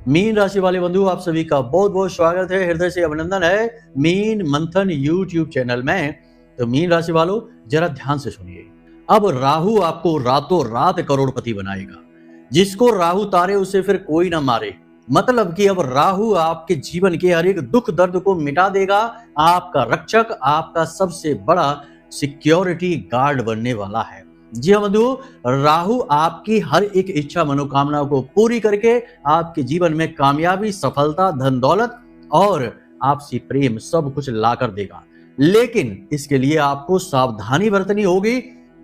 Mean राशि वाले बंधु, आप सभी का बहुत बहुत स्वागत है, हृदय से अभिनंदन है मीन मंथन यूट्यूब चैनल में। तो मीन राशि वालों, जरा ध्यान से सुनिए। अब राहु आपको रातों रात करोड़पति बनाएगा। जिसको राहु तारे उसे फिर कोई ना मारे। मतलब कि अब राहु आपके जीवन के हर एक दुख दर्द को मिटा देगा। आपका रक्षक, आपका सबसे बड़ा सिक्योरिटी गार्ड बनने वाला है। जी हाँ बंधु, राहु आपकी हर एक इच्छा मनोकामना को पूरी करके आपके जीवन में कामयाबी, सफलता, धन दौलत और आपसी प्रेम सब कुछ ला कर देगा। लेकिन इसके लिए आपको सावधानी बरतनी होगी।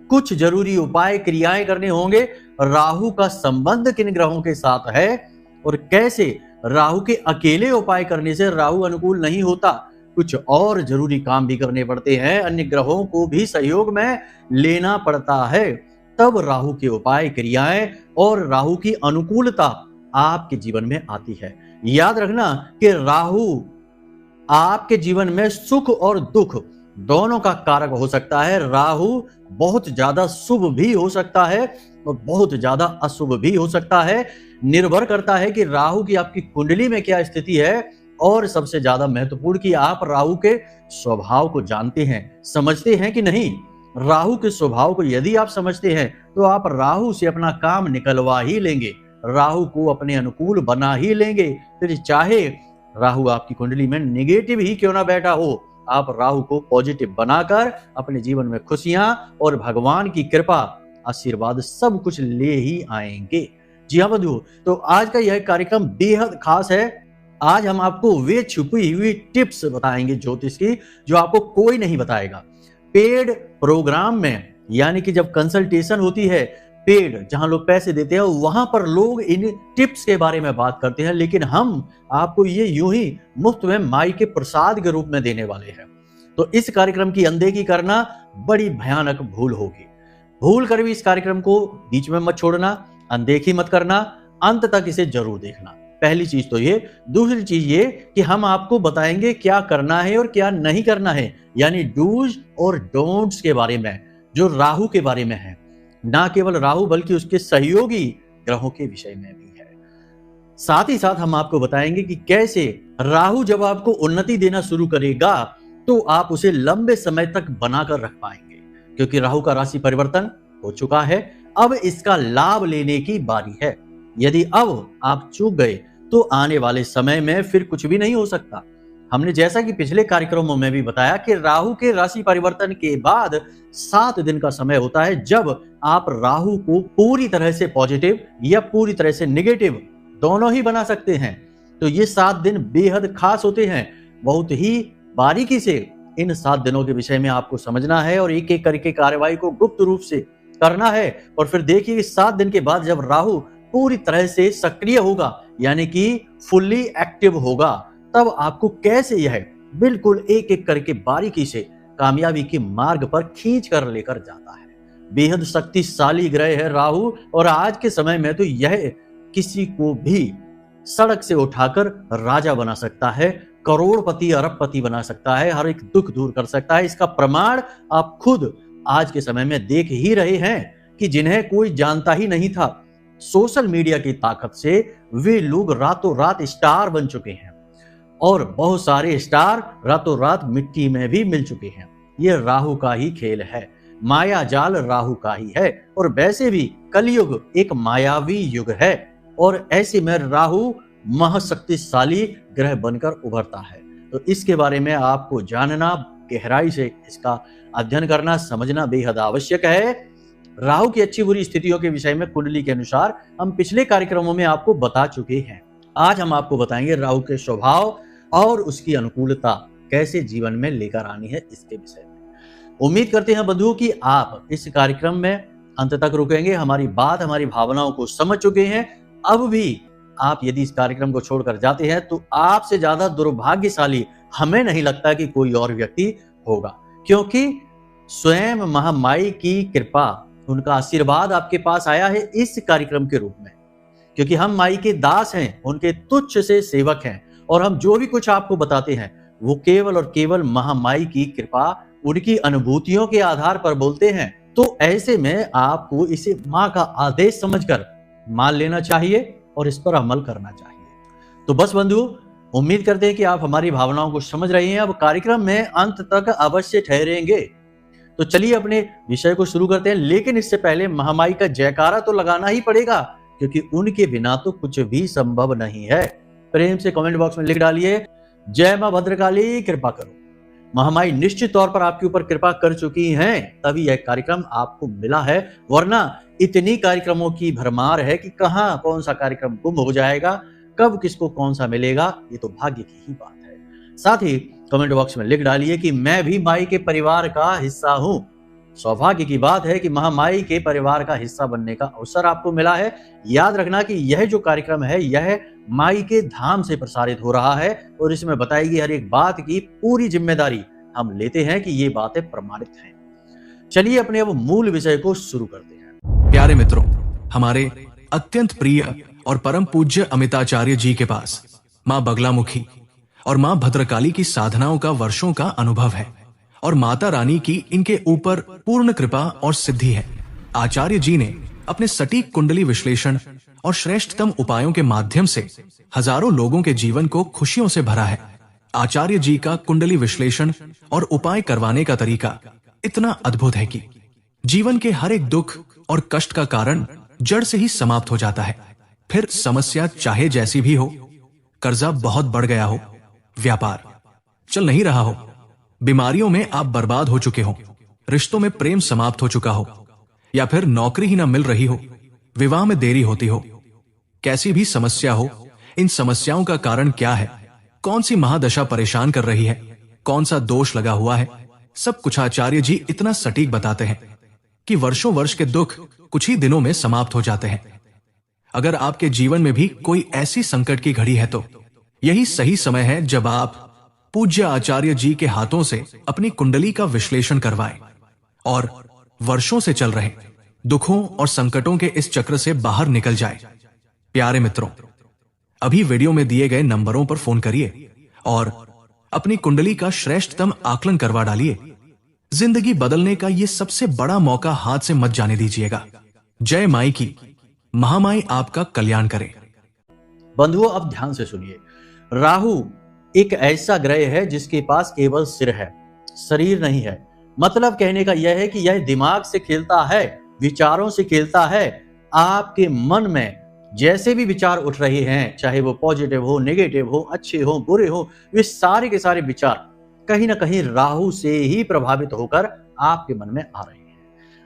कुछ जरूरी उपाय क्रियाएं करने होंगे। राहु का संबंध किन ग्रहों के साथ है और कैसे राहु के अकेले उपाय करने से राहु अनुकूल नहीं होता। कुछ और जरूरी काम भी करने पड़ते हैं, अन्य ग्रहों को भी सहयोग में लेना पड़ता है। तब राहु के उपाय क्रियाएं और राहु की अनुकूलता आपके जीवन में आती है। याद रखना कि राहु आपके जीवन में सुख और दुख दोनों का कारक हो सकता है। राहु बहुत ज्यादा शुभ भी हो सकता है और बहुत ज्यादा अशुभ भी हो सकता है। निर्भर करता है कि राहु की आपकी कुंडली में क्या स्थिति है और सबसे ज्यादा महत्वपूर्ण कि आप राहु के स्वभाव को जानते हैं, समझते हैं कि नहीं। राहु के स्वभाव को यदि आप समझते हैं तो आप राहु से अपना काम निकलवा ही लेंगे, राहु को अपने अनुकूल बना ही लेंगे। फिर चाहे राहु आपकी कुंडली में नेगेटिव ही क्यों ना बैठा हो, आप राहु को पॉजिटिव बनाकर अपने जीवन में खुशियां और भगवान की कृपा, आशीर्वाद सब कुछ ले ही आएंगे। जी हाँ बंधु, तो आज का यह कार्यक्रम बेहद खास है। आज हम आपको वे छुपी हुई टिप्स बताएंगे ज्योतिष की, जो आपको कोई नहीं बताएगा। पेड प्रोग्राम में, यानी कि जब कंसल्टेशन होती है पेड, जहां लोग पैसे देते हैं, वहां पर लोग इन टिप्स के बारे में बात करते हैं, लेकिन हम आपको ये यूं ही मुफ्त में माई के प्रसाद के रूप में देने वाले हैं। तो इस कार्यक्रम की अनदेखी करना बड़ी भयानक भूल होगी। भूल कर भी इस कार्यक्रम को बीच में मत छोड़ना, अनदेखी मत करना, अंत तक इसे जरूर देखना। पहली चीज तो ये। दूसरी चीज ये कि हम आपको बताएंगे क्या करना है और क्या नहीं करना है, यानी डूज और डोंट्स के बारे में, जो राहु के बारे में है। ना केवल राहु बल्कि उसके सहयोगी ग्रहों के विषय में भी है। साथ ही साथ हम आपको बताएंगे कि कैसे राहु जब आपको उन्नति देना शुरू करेगा तो आप उसे लंबे समय तक बनाकर रख पाएंगे, क्योंकि राहु का राशि परिवर्तन हो चुका है। अब इसका लाभ लेने की बारी है। यदि अब आप चूक गए तो आने वाले समय में फिर कुछ भी नहीं हो सकता। हमने जैसा कि पिछले कार्यक्रमों में भी बताया कि राहु के राशि परिवर्तन के बाद 7 दिन का समय होता है, जब आप राहु को पूरी तरह से पॉजिटिव या पूरी तरह से नेगेटिव दोनों ही बना सकते हैं। तो ये 7 दिन बेहद खास होते हैं। बहुत ही बारीकी से इन 7 दिनों के विषय में आपको समझना है और एक एक करके कार्रवाई को गुप्त रूप से करना है। और फिर देखिए कि 7 दिन के बाद जब राहु पूरी तरह से सक्रिय होगा, यानी कि फुल्ली एक्टिव होगा, तब आपको कैसे यह बिल्कुल एक एक करके बारीकी से कामयाबी के मार्ग पर खींच कर लेकर जाता है। बेहद शक्तिशाली ग्रह है राहु, और आज के समय में तो यह किसी को भी सड़क से उठाकर राजा बना सकता है, करोड़पति अरबपति बना सकता है, हर एक दुख दूर कर सकता है। इसका प्रमाण आप खुद आज के समय में देख ही रहे हैं कि जिन्हें कोई जानता ही नहीं था, सोशल मीडिया की ताकत से वे लोग रातों रात स्टार बन चुके हैं, और बहुत सारे स्टार रातों रात मिट्टी में भी मिल चुके हैं। ये राहु का ही खेल है, माया जाल राहु का ही है। और वैसे भी कलयुग एक मायावी युग है, और ऐसे में राहु महाशक्तिशाली ग्रह बनकर उभरता है। तो इसके बारे में आपको जानना, गहराई से इसका अध्ययन करना, समझना बेहद आवश्यक है। राहु की अच्छी बुरी स्थितियों के विषय में कुंडली के अनुसार हम पिछले कार्यक्रमों में आपको बता चुके हैं। आज हम आपको बताएंगे राहु के स्वभाव और उसकी अनुकूलता कैसे जीवन में लेकर आनी है, इसके विषय में। उम्मीद करते हैं बंधुओं कि आप इस कार्यक्रम में अंत तक रुकेंगे, हमारी बात, हमारी भावनाओं को समझ चुके हैं। अब भी आप यदि इस कार्यक्रम को छोड़कर जाते हैं तो आपसे ज्यादा दुर्भाग्यशाली हमें नहीं लगता कि कोई और व्यक्ति होगा, क्योंकि स्वयं महामाई की कृपा, उनका आशीर्वाद आपके पास आया है इस कार्यक्रम के रूप में। क्योंकि हम माई के दास हैं, उनके तुच्छ से सेवक हैं, और हम जो भी कुछ आपको बताते हैं वो केवल और केवल महामाई की कृपा, उनकी अनुभूतियों के आधार पर बोलते हैं। तो ऐसे में आपको इसे माँ का आदेश समझकर मान लेना चाहिए और इस पर अमल करना चाहिए। तो बस बंधु, उम्मीद करते हैं कि आप हमारी भावनाओं को समझ रहे हैं। अब कार्यक्रम में अंत तक अवश्य ठहरेंगे। तो चलिए अपने विषय को शुरू करते हैं, लेकिन इससे पहले महामाई का जयकारा तो लगाना ही पड़ेगा, क्योंकि उनके बिना तो कुछ भी संभव नहीं है। प्रेम से कमेंट बॉक्स में लिख डालिए, जय मां भद्रकाली कृपा करो। महामाई निश्चित तौर पर आपके ऊपर कृपा कर चुकी हैं, तभी यह कार्यक्रम आपको मिला है, वरना इतनी कार्यक्रमों की भरमार है कि कहां कौन सा कार्यक्रम गुम हो जाएगा, कब किसको कौन सा मिलेगा, ये तो भाग्य की ही बात है। साथ ही कमेंट बॉक्स में लिख डालिए कि मैं भी माई के परिवार का हिस्सा हूं। सौभाग्य की बात है कि महामाई के परिवार का हिस्सा बनने का अवसर आपको मिला है। याद रखना कि यह जो कार्यक्रम है यह माई के धाम से प्रसारित हो रहा है और इसमें बताई गई हर एक बात की पूरी जिम्मेदारी हम लेते हैं कि ये बातें प्रमाणित हैं। चलिए अपने अब मूल विषय को शुरू करते हैं। प्यारे मित्रों, हमारे अत्यंत प्रिय और परम पूज्य अमिताचार्य जी के पास माँ बगलामुखी और माँ भद्रकाली की साधनाओं का वर्षों का अनुभव है और माता रानी की इनके ऊपर पूर्ण कृपा और सिद्धि है। आचार्य जी ने अपने सटीक कुंडली विश्लेषण और श्रेष्ठतम उपायों के माध्यम से हजारों लोगों के जीवन को खुशियों से भरा है। आचार्य जी का कुंडली विश्लेषण और उपाय करवाने का तरीका इतना अद्भुत है कि जीवन के हर एक दुख और कष्ट का कारण जड़ से ही समाप्त हो जाता है। फिर समस्या चाहे जैसी भी हो, कर्जा बहुत बढ़ गया हो, व्यापार चल नहीं रहा हो, बीमारियों में आप बर्बाद हो चुके हो, रिश्तों में प्रेम समाप्त हो चुका हो, या फिर नौकरी ही ना मिल रही हो, विवाह में देरी होती हो, कैसी भी समस्या हो, इन समस्याओं का कारण क्या है, कौन सी महादशा परेशान कर रही है, कौन सा दोष लगा हुआ है, सब कुछ आचार्य जी इतना सटीक बताते हैं कि वर्षों वर्ष के दुख कुछ ही दिनों में समाप्त हो जाते हैं। अगर आपके जीवन में भी कोई ऐसी संकट की घड़ी है तो यही सही समय है जब आप पूज्य आचार्य जी के हाथों से अपनी कुंडली का विश्लेषण करवाएं और वर्षों से चल रहे दुखों और संकटों के इस चक्र से बाहर निकल जाए। प्यारे मित्रों, अभी वीडियो में दिए गए नंबरों पर फोन करिए और अपनी कुंडली का श्रेष्ठतम आकलन करवा डालिए। जिंदगी बदलने का ये सबसे बड़ा मौका हाथ से मत जाने दीजिएगा। जय माई की, महामाई आपका कल्याण करे। बंधुओं, अब ध्यान से सुनिए। राहु एक ऐसा ग्रह है जिसके पास केवल सिर है, शरीर नहीं है। मतलब कहने का यह है कि यह दिमाग से खेलता है, विचारों से खेलता है। आपके मन में जैसे भी विचार उठ रहे हैं, चाहे वो पॉजिटिव हो, नेगेटिव हो, अच्छे हो, बुरे हो, वे सारे के सारे विचार कहीं ना कहीं राहु से ही प्रभावित होकर आपके मन में आ रहे हैं।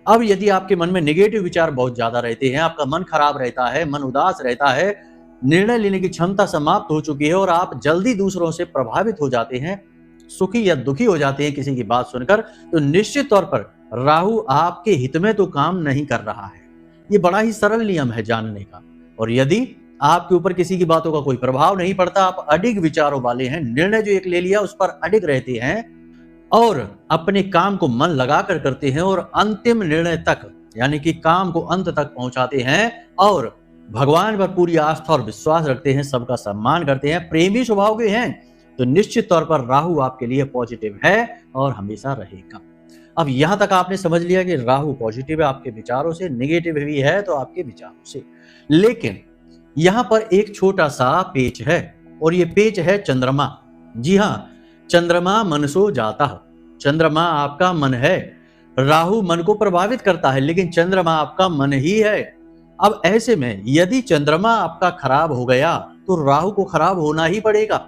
अब यदि आपके मन में नेगेटिव विचार बहुत ज्यादा रहते हैं, आपका मन खराब रहता है, मन उदास रहता है, निर्णय लेने की क्षमता समाप्त हो चुकी है और आप जल्दी दूसरों से प्रभावित हो जाते हैं, सुखी या दुखी हो जाते हैं किसी की बात सुनकर, तो निश्चित तौर पर राहु आपके हित में तो काम नहीं कर रहा है। ये बड़ा ही सरल नियम है जानने का। और यदि आपके ऊपर किसी की बातों का कोई प्रभाव नहीं पड़ता, आप अडिग विचारों वाले हैं, निर्णय जो एक ले लिया उस पर अडिग रहते हैं और अपने काम को मन लगाकर करते हैं और अंतिम निर्णय तक, यानी कि काम को अंत तक पहुंचाते हैं और भगवान पर पूरी आस्था और विश्वास रखते हैं, सबका सम्मान करते हैं, प्रेमी स्वभाव के हैं, तो निश्चित तौर पर राहु आपके लिए पॉजिटिव है और हमेशा रहेगा। अब यहां तक आपने समझ लिया कि राहु पॉजिटिव है आपके विचारों से, नेगेटिव भी है तो आपके विचारों से। लेकिन यहां पर एक छोटा सा पेच है और ये पेच है चंद्रमा। जी हां, चंद्रमा मनसो जाता है। चंद्रमा आपका मन है। राहु मन को प्रभावित करता है, लेकिन चंद्रमा आपका मन ही है। अब ऐसे में यदि चंद्रमा आपका खराब हो गया तो राहु को खराब होना ही पड़ेगा।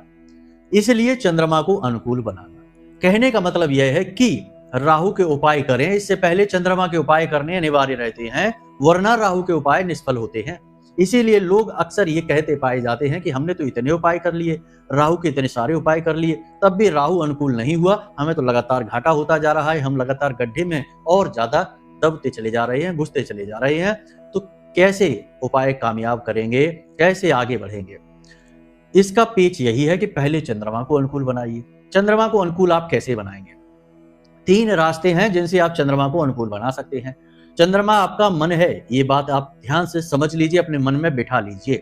इसलिए चंद्रमा को अनुकूल बनाना। कहने का मतलब यह है कि राहु के उपाय करें, इससे पहले चंद्रमा के उपाय करने अनिवार्य रहते हैं, वरना राहु के उपाय निष्फल होते हैं। इसीलिए लोग अक्सर ये कहते पाए जाते हैं कि हमने तो इतने उपाय कर लिए, राहु के इतने सारे उपाय कर लिए, तब भी राहु अनुकूल नहीं हुआ, हमें तो लगातार घाटा होता जा रहा है, हम लगातार गड्ढे में और ज्यादा दबते चले जा रहे हैं, घुसते चले जा रहे हैं। तो कैसे उपाय कामयाब करेंगे, कैसे आगे बढ़ेंगे? इसका पेच यही है कि पहले चंद्रमा को अनुकूल बनाइए। चंद्रमा को अनुकूल आप कैसे बनाएंगे? 3 रास्ते हैं जिनसे आप चंद्रमा को अनुकूल बना सकते हैं। चंद्रमा आपका मन है, ये बात आप ध्यान से समझ लीजिए, अपने मन में बिठा लीजिए।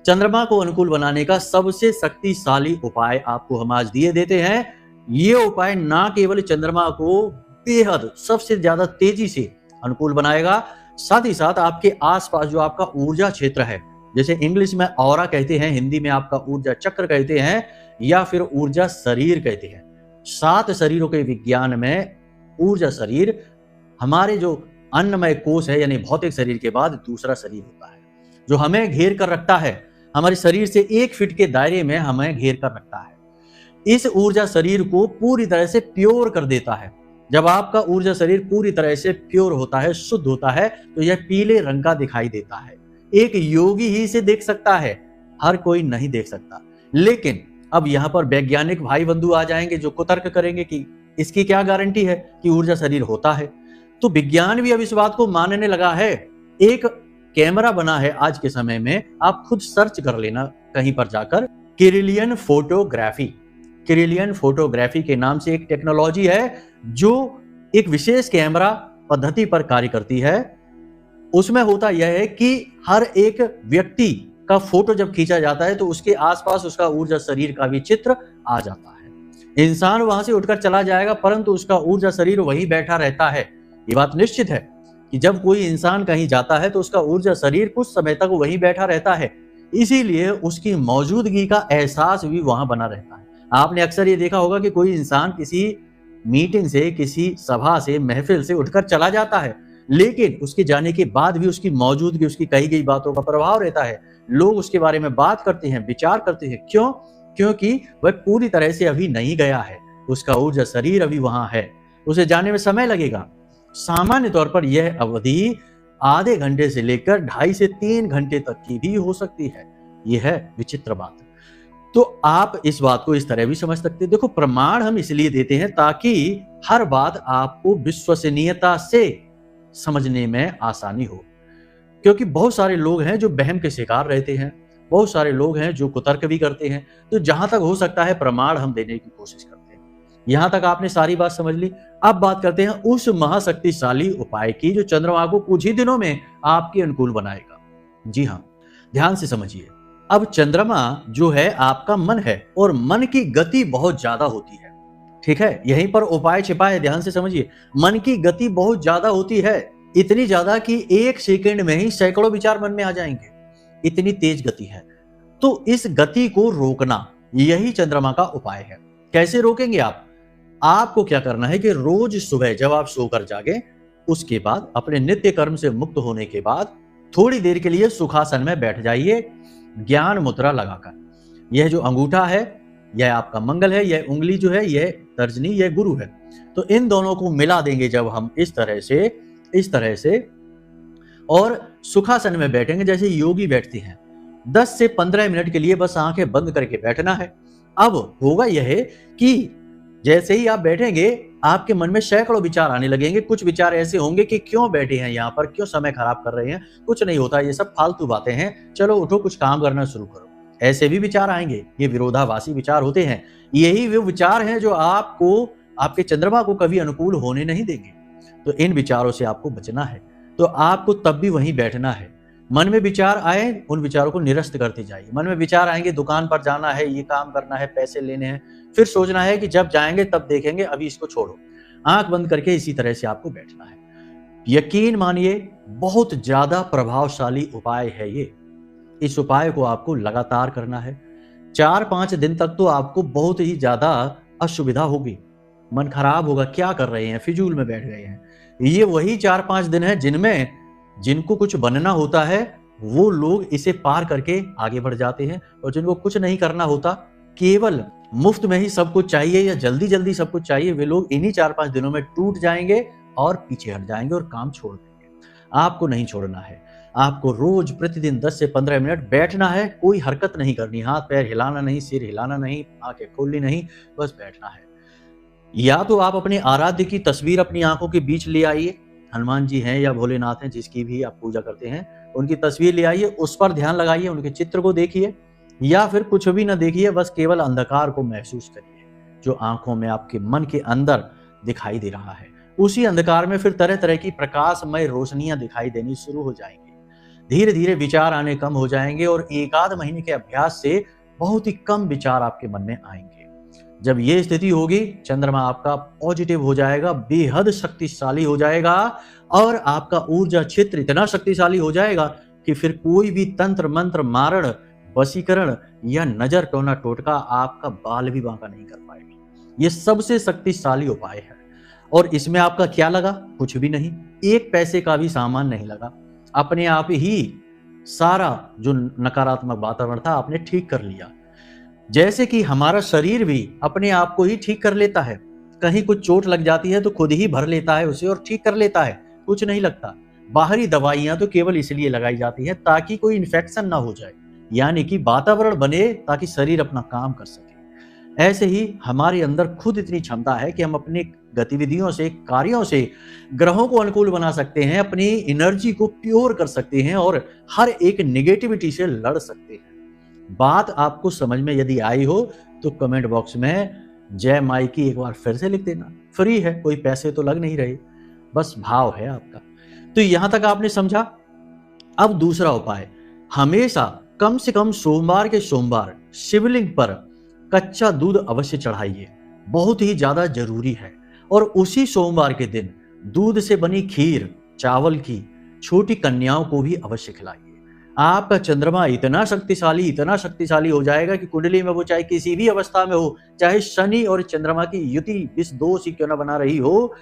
चंद्रमा को अनुकूल बनाने का सबसे शक्तिशाली उपाय आपको हम आज दिए देते हैं। ये उपाय ना केवल चंद्रमा को बेहद सबसे ज्यादा तेजी से अनुकूल बनाएगा, साथ ही साथ आपके आसपास जो आपका ऊर्जा क्षेत्र है जैसे इंग्लिश में ऑरा कहते हैं, हिंदी में आपका ऊर्जा चक्र कहते हैं, या फिर ऊर्जा शरीर कहते हैं। 7 शरीरों के विज्ञान में ऊर्जा शरीर हमारे जो अन्नमय कोश है यानी भौतिक शरीर के बाद दूसरा शरीर होता है, जो हमें घेर कर रखता है, हमारे शरीर से 1 फीट के दायरे में हमें घेर कर रखता है। इस ऊर्जा शरीर को पूरी तरह से प्योर कर देता है। जब आपका ऊर्जा शरीर पूरी तरह से प्योर होता है, शुद्ध होता है, तो यह पीले रंग का दिखाई देता है। एक योगी ही इसे देख सकता है, हर कोई नहीं देख सकता। लेकिन अब यहाँ पर वैज्ञानिक भाई बंधु आ जाएंगे जो कुतर्क करेंगे कि इसकी क्या गारंटी है कि ऊर्जा शरीर होता है। तो विज्ञान भी अब इस बात को मानने लगा है। एक कैमरा बना है आज के समय में, आप खुद सर्च कर लेना कहीं पर जाकर, किरिलियन फोटोग्राफी। किरिलियन फोटोग्राफी के नाम से एक टेक्नोलॉजी है जो एक विशेष कैमरा पद्धति पर कार्य करती है। उसमें होता यह है कि हर एक व्यक्ति का फोटो जब खींचा जाता है तो उसके आसपास उसका ऊर्जा शरीर का भी चित्र आ जाता है। इंसान वहां से उठकर चला जाएगा परंतु उसका ऊर्जा शरीर वहीं बैठा रहता है। ये बात निश्चित है कि जब कोई इंसान कहीं जाता है तो उसका ऊर्जा शरीर कुछ समय तक वहीं बैठा रहता है, इसीलिए उसकी मौजूदगी का एहसास भी वहां बना रहता है। आपने अक्सर ये देखा होगा कि कोई इंसान किसी मीटिंग से, किसी सभा से, महफिल से उठकर चला जाता है, लेकिन उसके जाने के बाद भी उसकी मौजूदगी, उसकी कही गई बातों का प्रभाव रहता है। लोग उसके बारे में बात करते हैं, विचार करते हैं। क्यों? क्योंकि वह पूरी तरह से अभी नहीं गया है, उसका ऊर्जा शरीर अभी वहां है, उसे जाने में समय लगेगा। सामान्य तौर पर यह अवधि आधे घंटे से लेकर 2.5 से 3 घंटे तक की भी हो सकती है। यह है विचित्र बात। तो आप इस बात को इस तरह भी समझ सकते हैं। देखो, प्रमाण हम इसलिए देते हैं ताकि हर बात आपको विश्वसनीयता से समझने में आसानी हो, क्योंकि बहुत सारे लोग हैं जो वहम के शिकार रहते हैं, बहुत सारे लोग हैं जो कुतर्क भी करते हैं। तो जहां तक हो सकता है प्रमाण हम देने की कोशिश करते हैं। यहां तक आपने सारी बात समझ ली। अब बात करते हैं उस महाशक्तिशाली उपाय की जो चंद्रमा को कुछ ही दिनों में आपके अनुकूल बनाएगा। जी हाँ, ध्यान से समझिए। अब चंद्रमा जो है आपका मन है और मन की गति बहुत ज्यादा होती है। ठीक है, यहीं पर उपाय छिपा है, ध्यान से समझिए। मन की गति बहुत ज्यादा होती है, इतनी ज्यादा कि 1 सेकंड में ही सैकड़ों विचार मन में आ जाएंगे, इतनी तेज गति है। तो इस गति को रोकना यही चंद्रमा का उपाय है। कैसे रोकेंगे आप? आपको क्या करना है कि रोज सुबह जब आप सोकर जागे, उसके बाद अपने नित्य कर्म से मुक्त होने के बाद थोड़ी देर के लिए सुखासन में बैठ जाइए, ज्ञान मुद्रा लगाकर। यह जो अंगूठा है यह आपका मंगल है, यह उंगली जो है यह तर्जनी, यह गुरु है। तो इन दोनों को मिला देंगे जब हम इस तरह से और सुखासन में बैठेंगे जैसे योगी बैठते हैं। 10 से 15 मिनट के लिए बस आंखें बंद करके बैठना है। अब होगा यह कि जैसे ही आप बैठेंगे आपके मन में सैकड़ों विचार आने लगेंगे। कुछ विचार ऐसे होंगे कि क्यों बैठे हैं यहाँ पर, क्यों समय खराब कर रहे हैं, कुछ नहीं होता, ये सब फालतू बातें हैं, चलो उठो कुछ काम करना शुरू करो। ऐसे भी विचार आएंगे, ये विरोधाभासी विचार होते हैं। यही वो विचार हैं जो आपको, आपके चंद्रमा को कभी अनुकूल होने नहीं देंगे। तो इन विचारों से आपको बचना है। तो आपको तब भी वहीं बैठना है। मन में विचार आए, उन विचारों को निरस्त करते जाइए। मन में विचार आएंगे, दुकान पर जाना है, ये काम करना है, पैसे लेने हैं, फिर सोचना है कि जब जाएंगे तब देखेंगे, अभी इसको छोड़ो। आंख बंद करके इसी तरह से आपको बैठना है। यकीन मानिए, बहुत ज्यादा प्रभावशाली उपाय है ये। इस उपाय को आपको लगातार करना है। 4-5 दिन तक तो आपको बहुत ही ज्यादा असुविधा होगी, मन खराब होगा, क्या कर रहे हैं, फिजूल में बैठ गए हैं। ये वही 4-5 दिन है जिनको कुछ बनना होता है, वो लोग इसे पार करके आगे बढ़ जाते हैं, और जिनको कुछ नहीं करना होता, केवल मुफ्त में ही सब कुछ चाहिए या जल्दी जल्दी सब कुछ चाहिए, वे लोग इन्हीं 4-5 दिनों में टूट जाएंगे और पीछे हट जाएंगे और काम छोड़ देंगे। आपको नहीं छोड़ना है। आपको रोज प्रतिदिन 10 से 15 मिनट बैठना है, कोई हरकत नहीं करनी, हाथ पैर हिलाना नहीं, सिर हिलाना नहीं, आंखें खोलनी नहीं, बस बैठना है। या तो आप अपने आराध्य की तस्वीर अपनी आंखों के बीच ले आइए, हनुमान जी हैं या भोलेनाथ हैं, जिसकी भी आप पूजा करते हैं, उनकी तस्वीर ले आइए, उस पर ध्यान लगाइए, उनके चित्र को देखिए, या फिर कुछ भी ना देखिए, बस केवल अंधकार को महसूस करिए जो आंखों में आपके मन के अंदर दिखाई दे रहा है। उसी अंधकार में फिर तरह तरह की प्रकाशमय रोशनियां दिखाई देनी शुरू हो जाएंगी। धीरे धीरे विचार आने कम हो जाएंगे और 1-8 महीने के अभ्यास से बहुत ही कम विचार आपके मन में आएंगे। जब ये स्थिति होगी, चंद्रमा आपका पॉजिटिव हो जाएगा, बेहद शक्तिशाली हो जाएगा, और आपका ऊर्जा क्षेत्र इतना शक्तिशाली हो जाएगा कि फिर कोई भी तंत्र मंत्र मारण वशीकरण या नजर टोना टोटका आपका बाल भी बांका नहीं कर पाएगा। ये सबसे शक्तिशाली उपाय है और इसमें आपका क्या लगा? कुछ भी नहीं, एक पैसे का भी सामान नहीं लगा। अपने आप ही सारा जो नकारात्मक वातावरण था आपने ठीक कर लिया। जैसे कि हमारा शरीर भी अपने आप को ही ठीक कर लेता है, कहीं कुछ चोट लग जाती है तो खुद ही भर लेता है उसे और ठीक कर लेता है, कुछ नहीं लगता। बाहरी दवाइयां तो केवल इसलिए लगाई जाती है ताकि कोई इन्फेक्शन ना हो जाए, यानी कि वातावरण बने ताकि शरीर अपना काम कर सके। ऐसे ही हमारे अंदर खुद इतनी क्षमता है कि हम अपनी गतिविधियों से, कार्यों से ग्रहों को अनुकूल बना सकते हैं, अपनी एनर्जी को प्योर कर सकते हैं और हर एक नेगेटिविटी से लड़ सकते हैं। बात आपको समझ में यदि आई हो तो कमेंट बॉक्स में जय माई की एक बार फिर से लिख देना। फ्री है, कोई पैसे तो लग नहीं रहे, बस भाव है आपका। तो यहां तक आपने समझा। अब दूसरा उपाय, हमेशा कम से कम सोमवार के सोमवार शिवलिंग पर कच्चा दूध अवश्य चढ़ाइए, बहुत ही ज्यादा जरूरी है। और उसी सोमवार के दिन दूध से बनी खीर चावल की छोटी कन्याओं को भी अवश्य खिलाइए। आपका चंद्रमा इतना शक्तिशाली हो जाएगा कि कुंडली में वो चाहे किसी भी अवस्था में हो, चाहे शनि और चंद्रमा की युति विष दोष ही क्यों ना बना रही हो,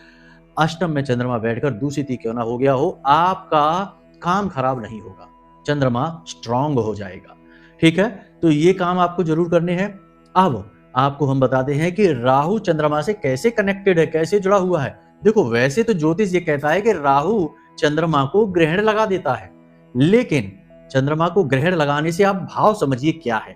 अष्टम में चंद्रमा बैठकर दूषित ही क्यों ना हो गया हो, आपका काम खराब नहीं होगा, चंद्रमा स्ट्रांग हो जाएगा। ठीक है, तो ये काम आपको जरूर करने हैं। अब आपको हम बताते हैं कि राहु चंद्रमा से कैसे कनेक्टेड है, कैसे जुड़ा हुआ है। देखो, वैसे तो ज्योतिष ये कहता है कि राहु चंद्रमा को ग्रहण लगा देता है, लेकिन चंद्रमा को ग्रहण लगाने से आप भाव समझिए क्या है।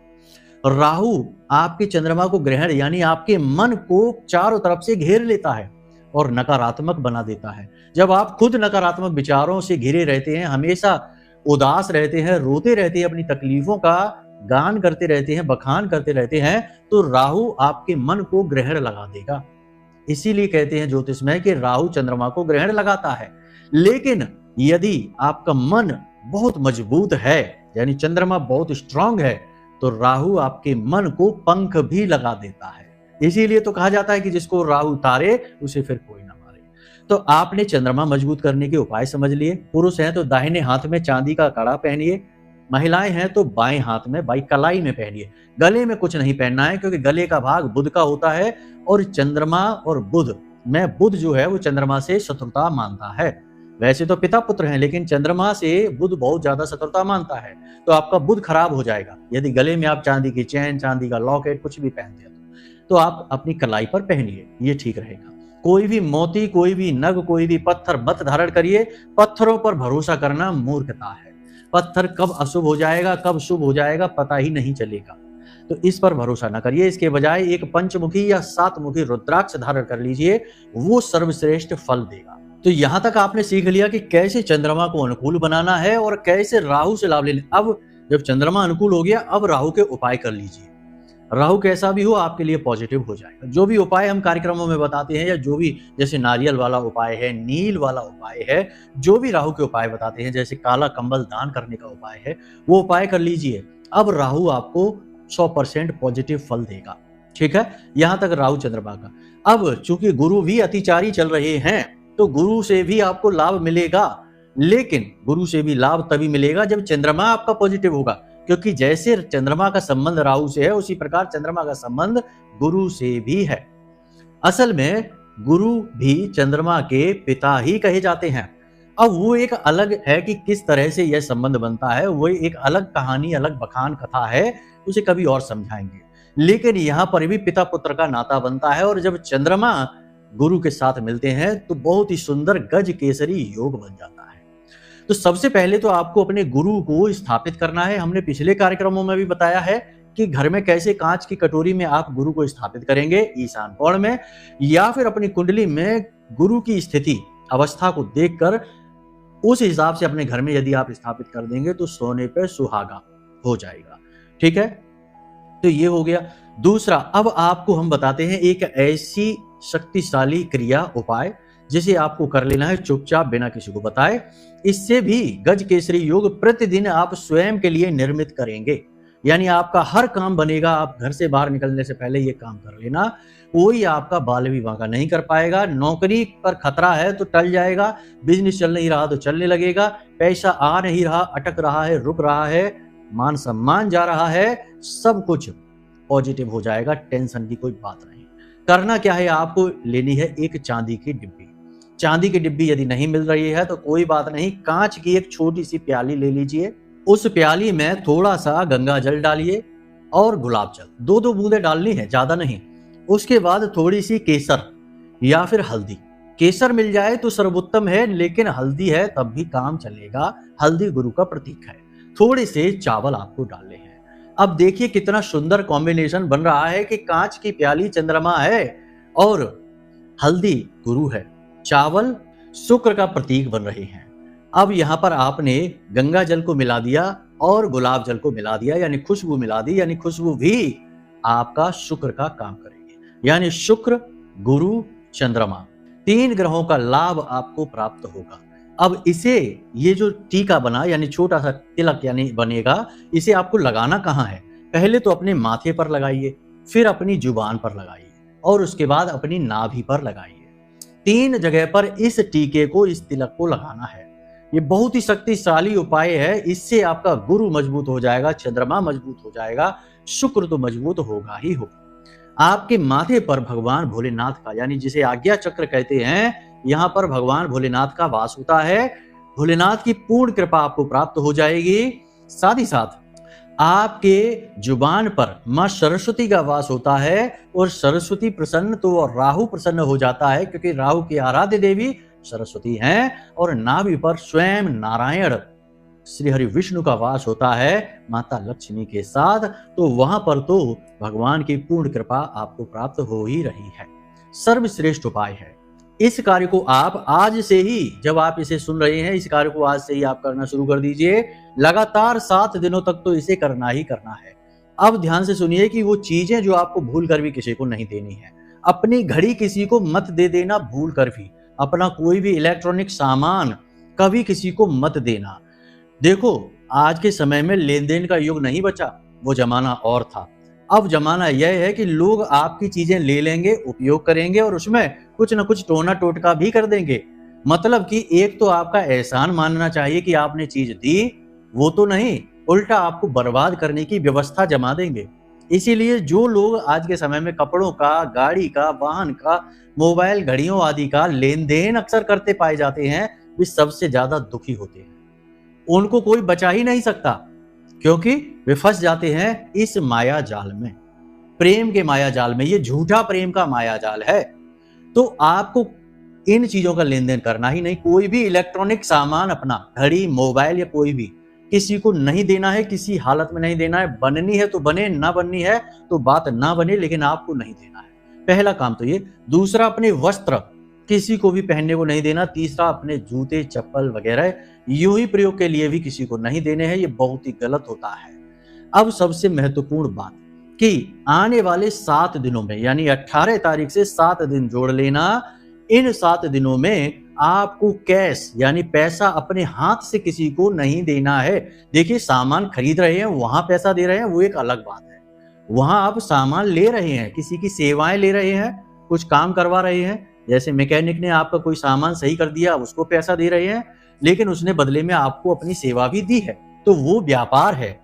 राहु आपके चंद्रमा को ग्रहण यानी आपके मन को चारों तरफ से घेर लेता है और नकारात्मक बना देता है। जब आप खुद नकारात्मक विचारों से घिरे रहते हैं, हमेशा उदास रहते हैं, रोते रहते हैं, अपनी तकलीफों का गान करते रहते हैं, बखान करते रहते हैं, तो राहु आपके मन को ग्रहण लगा देगा। इसीलिए कहते हैं ज्योतिष में कि राहु चंद्रमा को ग्रहण लगाता है। लेकिन यदि आपका मन बहुत मजबूत है, यानी चंद्रमा बहुत स्ट्रांग है, तो राहु आपके मन को पंख भी लगा देता है। इसीलिए तो कहा जाता है कि जिसको राहु तारे उसे फिर कोई ना मारे। तो आपने चंद्रमा मजबूत करने के उपाय समझ लिए। पुरुष हैं तो दाहिने हाथ में चांदी का कड़ा पहनिए, महिलाएं हैं तो बाएं हाथ में बाई कलाई में पहनिए। गले में कुछ नहीं पहनना है, क्योंकि गले का भाग बुध का होता है और चंद्रमा और बुध में बुध जो है वो चंद्रमा से शत्रुता मानता है। वैसे तो पिता पुत्र हैं, लेकिन चंद्रमा से बुध बहुत ज्यादा शत्रुता मानता है, तो आपका बुध खराब हो जाएगा यदि गले में आप चांदी की चैन, चांदी का लॉकेट कुछ भी पहनते हैं। तो आप अपनी कलाई पर पहनिए, ये ठीक रहेगा। कोई भी मोती, कोई भी नग, कोई भी पत्थर मत धारण करिए। पत्थरों पर भरोसा करना मूर्खता है। पत्थर कब अशुभ हो जाएगा, कब शुभ हो जाएगा, पता ही नहीं चलेगा, तो इस पर भरोसा न करिए। इसके बजाय एक पंचमुखी या सातमुखी रुद्राक्ष धारण कर लीजिए, वो सर्वश्रेष्ठ फल देगा। तो यहां तक आपने सीख लिया कि कैसे चंद्रमा को अनुकूल बनाना है और कैसे राहु से लाभ लेना। अब जब चंद्रमा अनुकूल हो गया, अब राहु के उपाय कर लीजिए। राहु कैसा भी हो आपके लिए पॉजिटिव हो जाएगा। जो भी उपाय हम कार्यक्रमों में बताते हैं, या जो भी जैसे नारियल वाला उपाय है, नील वाला उपाय है, जो भी राहु के उपाय बताते हैं, जैसे काला कंबल दान करने का उपाय है, वो उपाय कर लीजिए। अब राहु आपको 100% पॉजिटिव फल देगा। ठीक है, यहां तक राहु चंद्रमा का। अब चूंकि गुरु भी अतिचारी चल रहे हैं, तो गुरु से भी आपको लाभ मिलेगा, लेकिन गुरु से भी लाभ तभी मिलेगा जब चंद्रमा आपका पॉजिटिव होगा। क्योंकि जैसे चंद्रमा का संबंध राहु से है, उसी प्रकार चंद्रमा का संबंध गुरु से भी है। असल में गुरु भी चंद्रमा के पिता ही कहे जाते हैं। अब वो एक अलग है कि किस तरह से यह संबंध बनता है, वो एक अलग कहानी, अलग बखान कथा है, उसे कभी और समझाएंगे। लेकिन यहां पर भी पिता पुत्र का नाता बनता है, और जब चंद्रमा गुरु के साथ मिलते हैं तो बहुत ही सुंदर गज केसरी योग बन जाता है। तो सबसे पहले तो आपको अपने गुरु को स्थापित करना है। हमने पिछले कार्यक्रमों में भी बताया है कि घर में कैसे कांच की कटोरी में आप गुरु को स्थापित करेंगे, ईशान कोण में, या फिर अपनी कुंडली में गुरु की स्थिति अवस्था को देखकर उस हिसाब से अपने घर में यदि आप स्थापित कर देंगे तो सोने पे सुहागा हो जाएगा। ठीक है, तो ये हो गया। दूसरा, अब आपको हम बताते हैं एक ऐसी शक्तिशाली क्रिया उपाय जिसे आपको कर लेना है चुपचाप, बिना किसी को बताए। इससे भी गज केसरी योग प्रतिदिन आप स्वयं के लिए निर्मित करेंगे। यानी आपका हर काम बनेगा। आप घर से बाहर निकलने से पहले ये काम कर लेना। कोई आपका बाल विवाह नहीं कर पाएगा। नौकरी पर खतरा है तो टल जाएगा, बिजनेस चल नहीं रहा तो चलने लगेगा, पैसा आ नहीं रहा, अटक रहा है, रुक रहा है, मान सम्मान जा रहा है, सब कुछ पॉजिटिव हो जाएगा। टेंशन की कोई बात नहीं। करना क्या है, आपको लेनी है एक चांदी की डिब्बी। चांदी की डिब्बी यदि नहीं मिल रही है तो कोई बात नहीं, कांच की एक छोटी सी प्याली ले लीजिए। उस प्याली में थोड़ा सा गंगा जल डालिए और गुलाब जल, 2-2 बूंदे डालनी है, ज्यादा नहीं। उसके बाद थोड़ी सी केसर या फिर हल्दी। केसर मिल जाए तो सर्वोत्तम है, लेकिन हल्दी है तब भी काम चलेगा। हल्दी गुरु का प्रतीक है। थोड़े से चावल आपको डालने हैं। अब देखिए कितना सुंदर कॉम्बिनेशन बन रहा है कि कांच की प्याली चंद्रमा है और हल्दी गुरु है, चावल शुक्र का प्रतीक बन रहे हैं। अब यहां पर आपने गंगा जल को मिला दिया और गुलाब जल को मिला दिया, यानी खुशबू मिला दी, यानी खुशबू भी आपका शुक्र का काम करेगी। यानी शुक्र, गुरु, चंद्रमा, 3 ग्रहों का लाभ आपको प्राप्त होगा। अब इसे, ये जो टीका बना यानी छोटा सा तिलक यानी बनेगा, इसे आपको लगाना कहाँ है? पहले तो अपने माथे पर लगाइए, फिर अपनी जुबान पर लगाइए और उसके बाद अपनी नाभि पर लगाइए। 3 जगह पर इस टीके को, इस तिलक को लगाना है। ये बहुत ही शक्तिशाली उपाय है। इससे आपका गुरु मजबूत हो जाएगा, चंद्रमा मजबूत हो जाएगा, शुक्र तो मजबूत होगा ही होगा। आपके माथे पर भगवान भोलेनाथ का, यानी जिसे आज्ञा चक्र कहते हैं, यहाँ पर भगवान भोलेनाथ का वास होता है। भोलेनाथ की पूर्ण कृपा आपको प्राप्त हो जाएगी। साथ ही साथ आपके जुबान पर मां सरस्वती का वास होता है और सरस्वती प्रसन्न तो और राहु प्रसन्न हो जाता है, क्योंकि राहु की आराध्य देवी सरस्वती हैं। और नाभि पर स्वयं नारायण श्री हरि विष्णु का वास होता है माता लक्ष्मी के साथ। तो वहां पर तो भगवान की पूर्ण कृपा आपको प्राप्त हो ही रही है। सर्वश्रेष्ठ उपाय है। इस कार्य को आप आज से ही, जब आप इसे सुन रहे हैं, इस कार्य को आज से ही आप करना शुरू कर दीजिए। लगातार 7 दिनों तक तो इसे करना ही करना है। अब ध्यान से सुनिए कि वो चीजें जो आपको भूल कर भी किसी को नहीं देनी है। अपनी घड़ी किसी को मत दे देना भूल कर भी। अपना कोई भी इलेक्ट्रॉनिक सामान कभी किसी को मत देना। देखो, आज के समय में लेन देन का युग नहीं बचा, वो जमाना और था। अब जमाना यह है कि लोग आपकी चीजें ले लेंगे, उपयोग करेंगे और उसमें कुछ न कुछ टोना टोटका भी कर देंगे। मतलब कि एक तो आपका एहसान मानना चाहिए कि आपने चीज दी, वो तो नहीं, उल्टा आपको बर्बाद करने की व्यवस्था जमा देंगे। इसीलिए जो लोग आज के समय में कपड़ों का, गाड़ी का, वाहन का, मोबाइल, घड़ियों आदि का लेन देन अक्सर करते पाए जाते हैं, वे सबसे ज्यादा दुखी होते हैं। उनको कोई बचा ही नहीं सकता, क्योंकि वे फंस जाते हैं इस माया जाल में, प्रेम के माया जाल में। ये झूठा प्रेम का माया जाल है। तो आपको इन चीजों का लेन देन करना ही नहीं। कोई भी इलेक्ट्रॉनिक सामान, अपना घड़ी, मोबाइल या कोई भी, किसी को नहीं देना है, किसी हालत में नहीं देना है। बननी है तो बने, ना बननी है तो बात ना बने, लेकिन आपको नहीं देना है। पहला काम तो ये। दूसरा, अपने वस्त्र किसी को भी पहनने को नहीं देना। तीसरा, अपने जूते, चप्पल वगैरह यूं ही प्रयोग के लिए भी किसी को नहीं देने हैं। ये बहुत ही गलत होता है। अब सबसे महत्वपूर्ण बात कि आने वाले 7 दिनों में, यानी 18 तारीख से 7 दिन जोड़ लेना। इन 7 दिनों में आपको कैश यानी पैसा अपने हाथ से किसी को नहीं देना है। देखिए, सामान खरीद रहे हैं, वहां पैसा दे रहे हैं, वो एक अलग बात है। वहां आप सामान ले रहे हैं, किसी की सेवाएं ले रहे हैं, कुछ काम करवा रहे हैं। जैसे मैकेनिक ने आपका कोई सामान सही कर दिया, उसको पैसा दे रहे हैं, लेकिन उसने बदले में आपको अपनी सेवा भी दी है, तो वो व्यापार है,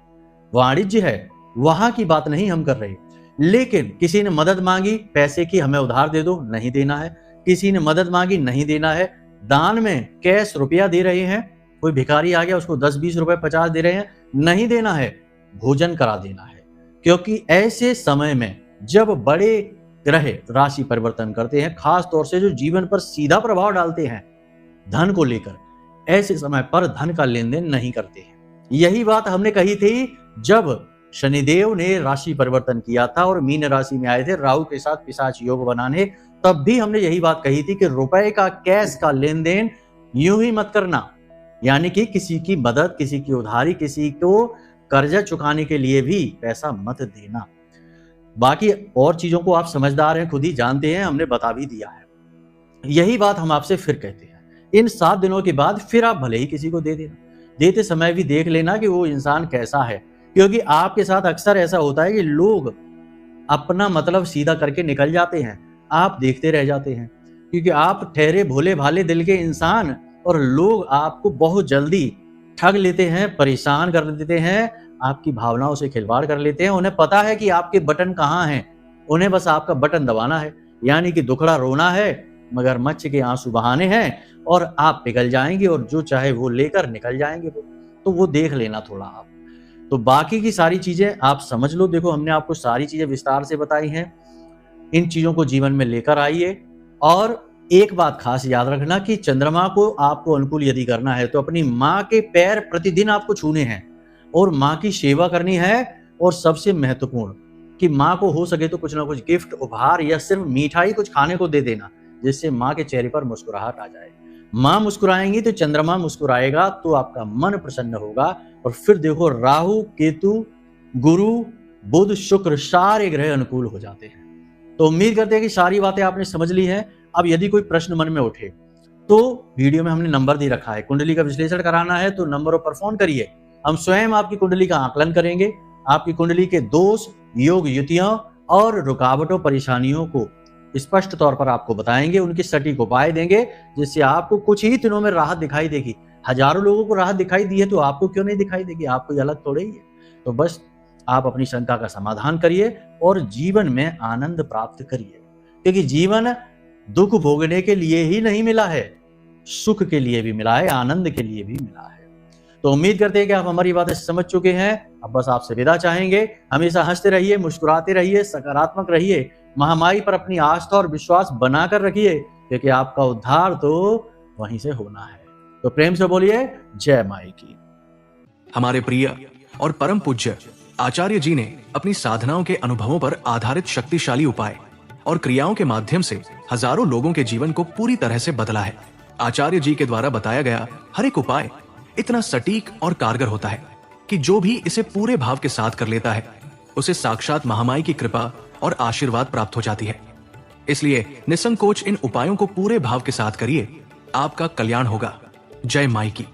वाणिज्य है। वहां की बात नहीं हम कर रहे। लेकिन किसी ने मदद मांगी पैसे की, हमें उधार दे दो, नहीं देना है। किसी ने मदद मांगी, नहीं देना है। दान में कैश रुपया दे रहे हैं, कोई भिखारी आ गया, उसको 10-20 रुपए 50 दे रहे हैं, नहीं देना है। भोजन करा देना है। क्योंकि ऐसे समय में जब बड़े ग्रह राशि परिवर्तन करते हैं, खास तौर से जो जीवन पर सीधा प्रभाव डालते हैं धन को लेकर, ऐसे समय पर धन का लेन देन नहीं करते हैं। यही बात हमने कही थी जब शनिदेव ने राशि परिवर्तन किया था और मीन राशि में आए थे राहु के साथ पिशाच योग बनाने। तब भी हमने यही बात कही थी कि रुपए का, कैश का लेन देन यूं ही मत करना। यानी कि किसी की मदद, किसी की उधारी, किसी को कर्जा चुकाने के लिए भी पैसा मत देना। बाकी और चीजों को आप समझदार हैं, खुद ही जानते हैं, हमने बता भी दिया है। यही बात हम आपसे फिर कहते हैं। इन 7 दिनों के बाद फिर आप भले ही किसी को दे देना। देते समय भी देख लेना कि वो इंसान कैसा है। क्योंकि आपके साथ अक्सर ऐसा होता है कि लोग अपना मतलब सीधा करके निकल जाते हैं, आप देखते रह जाते हैं, क्योंकि आप ठहरे भोले भाले दिल के इंसान, और लोग आपको बहुत जल्दी ठग लेते हैं, परेशान कर देते हैं, आपकी भावनाओं से खिलवाड़ कर लेते हैं। उन्हें पता है कि आपके बटन कहाँ हैं, उन्हें बस आपका बटन दबाना है, यानी कि दुखड़ा रोना है, मगरमच्छ के आंसू बहाने हैं, और आप पिघल जाएंगे और जो चाहे वो लेकर निकल जाएंगे। तो वो देख लेना थोड़ा आप। तो बाकी की सारी चीजें आप समझ लो। देखो, हमने आपको सारी चीजें विस्तार से बताई हैं। इन चीजों को जीवन में लेकर आइए। और एक बात खास याद रखना कि चंद्रमा को आपको अनुकूल यदि करना है तो अपनी माँ के पैर प्रतिदिन आपको छूने हैं और माँ की सेवा करनी है। और सबसे महत्वपूर्ण कि माँ को हो सके तो कुछ ना कुछ गिफ्ट, उपहार या सिर्फ मिठाई कुछ खाने को दे देना, जिससे माँ के चेहरे पर मुस्कुराहट आ जाए। माँ मुस्कुराएंगी तो चंद्रमा मुस्कुराएगा, तो आपका मन प्रसन्न होगा। और फिर देखो, राहु, केतु, गुरु, बुध, शुक्र सारे ग्रह अनुकूल हो जाते हैं। तो उम्मीद करते हैं कि सारी बातें आपने समझ ली हैं। अब यदि कोई प्रश्न मन में उठे तो वीडियो में हमने नंबर दे रखा है। कुंडली का विश्लेषण कराना है तो नंबरों पर फोन करिए। हम स्वयं आपकी कुंडली का आकलन करेंगे, आपकी कुंडली के दोष, योग, युतियों और रुकावटों, परेशानियों को स्पष्ट तौर पर आपको बताएंगे, उनके सटीक उपाय देंगे, जिससे आपको कुछ ही दिनों में राहत दिखाई देगी। हजारों लोगों को राहत दिखाई दी है तो आपको क्यों नहीं दिखाई देगी? आप कोई अलग थोड़े ही है। तो बस आप अपनी शंका का समाधान करिए और जीवन में आनंद प्राप्त करिए, क्योंकि जीवन दुख भोगने के लिए ही नहीं मिला है, सुख के लिए भी मिला है, आनंद के लिए भी मिला है। तो उम्मीद करते हैं कि आप हमारी बातें समझ चुके हैं। अब बस आपसे विदा चाहेंगे। हमेशा हंसते रहिए, मुस्कुराते रहिए, सकारात्मक रहिए, महामाई पर अपनी आस्था और विश्वास बनाकर रखिए, क्योंकि आपका उद्धार तो वहीं से होना है। तो प्रेम से बोलिए जय माई की। हमारे प्रिय और परम पूज्य आचार्य जी ने अपनी साधनाओं के अनुभवों पर आधारित शक्तिशाली उपाय और क्रियाओं के माध्यम से हजारों लोगों के जीवन को पूरी तरह से बदला है। आचार्य जी के द्वारा बताया गया हर एक उपाय इतना सटीक और कारगर होता है कि जो भी इसे पूरे भाव के साथ कर लेता है, उसे साक्षात महामाई की कृपा और आशीर्वाद प्राप्त हो जाती है। इसलिए निसंकोच इन उपायों को पूरे भाव के साथ करिए, आपका कल्याण होगा। जय माई की।